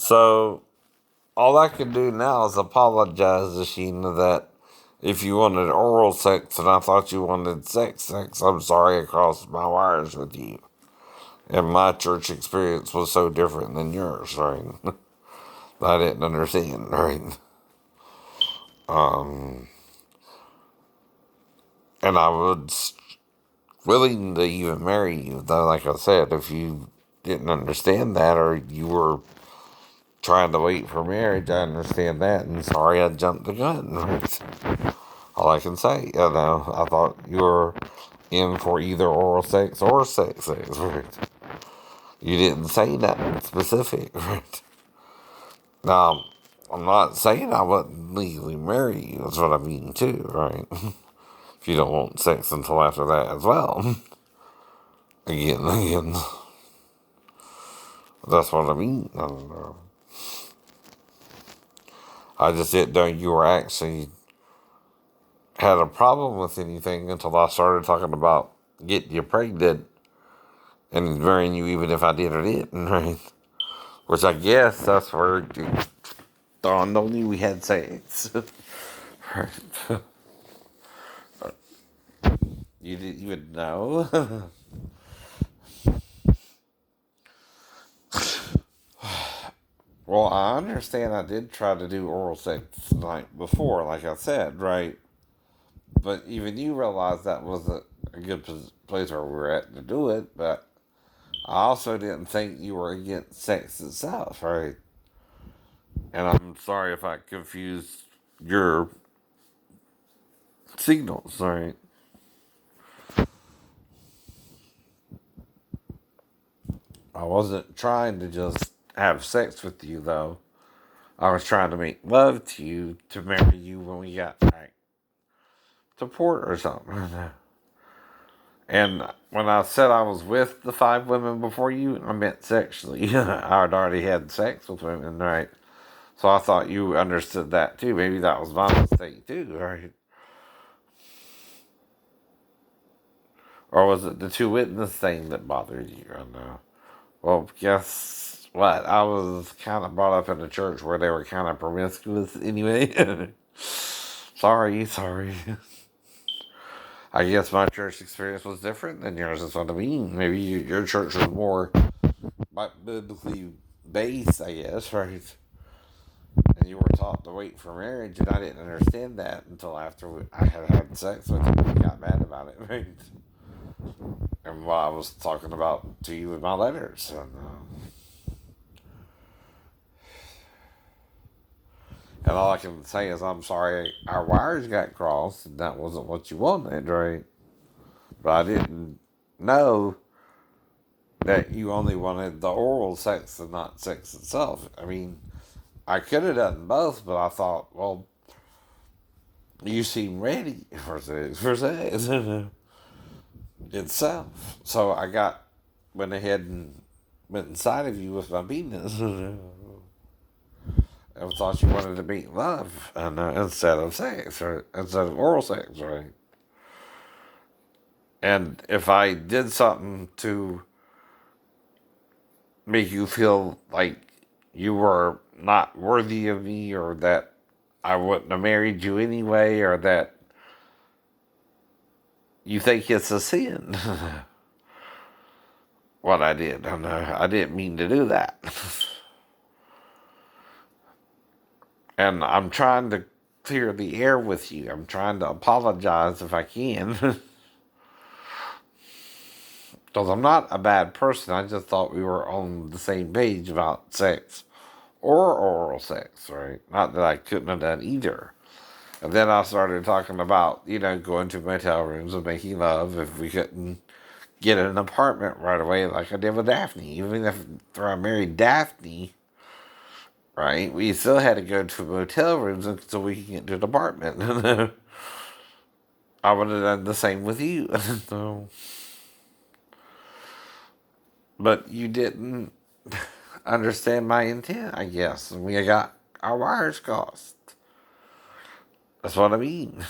So all I can do now is apologize to Sheena that if you wanted oral sex and I thought you wanted sex, I'm sorry I crossed my wires with you. And my church experience was so different than yours, right? I didn't understand, right? Um, and I was willing to even marry you, though, like I said, if you didn't understand that or you were trying to wait for marriage, I understand that. And sorry I jumped the gun, right? All I can say, I thought you were in for either oral sex or sex, right? You didn't say nothing specific, right? Now, I'm not saying I wouldn't legally marry you. That's what I mean too, right? If you don't want sex until after that as well. Again, that's what I mean. I just didn't know you were actually had a problem with anything until I started talking about getting you pregnant and marrying you, even if I did or didn't, right? Which I guess that's where it dawned on you we had sex. Right. You would know. Well, I understand I did try to do oral sex the night before, like I said, right? But even you realized that wasn't a good place where we were at to do it. But I also didn't think you were against sex itself, right? And I'm sorry if I confused your signals, right? I wasn't trying to just have sex with you, though. I was trying to make love to you to marry you when we got like to port or something. And when I said I was with the 5 women before you, I meant sexually. I'd already had sex with women, right? So I thought you understood that too. Maybe that was my mistake too, right? Or was it the two witness thing that bothered you? I don't know. Well, guess what? I was kind of brought up in a church where they were kind of promiscuous anyway. Sorry. I guess my church experience was different than yours. That's what I mean. Maybe your church was more biblically based, I guess, right? And you were taught to wait for marriage, and I didn't understand that until after I had had sex with you and got mad about it, right? And what I was talking about to you in my letters. And all I can say is, I'm sorry our wires got crossed, and that wasn't what you wanted, right? But I didn't know that you only wanted the oral sex and not sex itself. I mean, I could have done both, but I thought, well, you seem ready for sex itself. So went ahead and went inside of you with my penis. I thought you wanted to make love instead of sex, or instead of oral sex, right? And if I did something to make you feel like you were not worthy of me, or that I wouldn't have married you anyway, or that you think it's a sin, what I did, I didn't mean to do that. And I'm trying to clear the air with you. I'm trying to apologize if I can. Because I'm not a bad person. I just thought we were on the same page about sex or oral sex, right? Not that I couldn't have done either. And then I started talking about, going to motel rooms and making love if we couldn't get an apartment right away like I did with Daphne. Even after I married Daphne, right, we still had to go to motel rooms until we could get to an apartment. I would have done the same with you. So, but you didn't understand my intent, I guess. And we got our wires crossed. That's what I mean.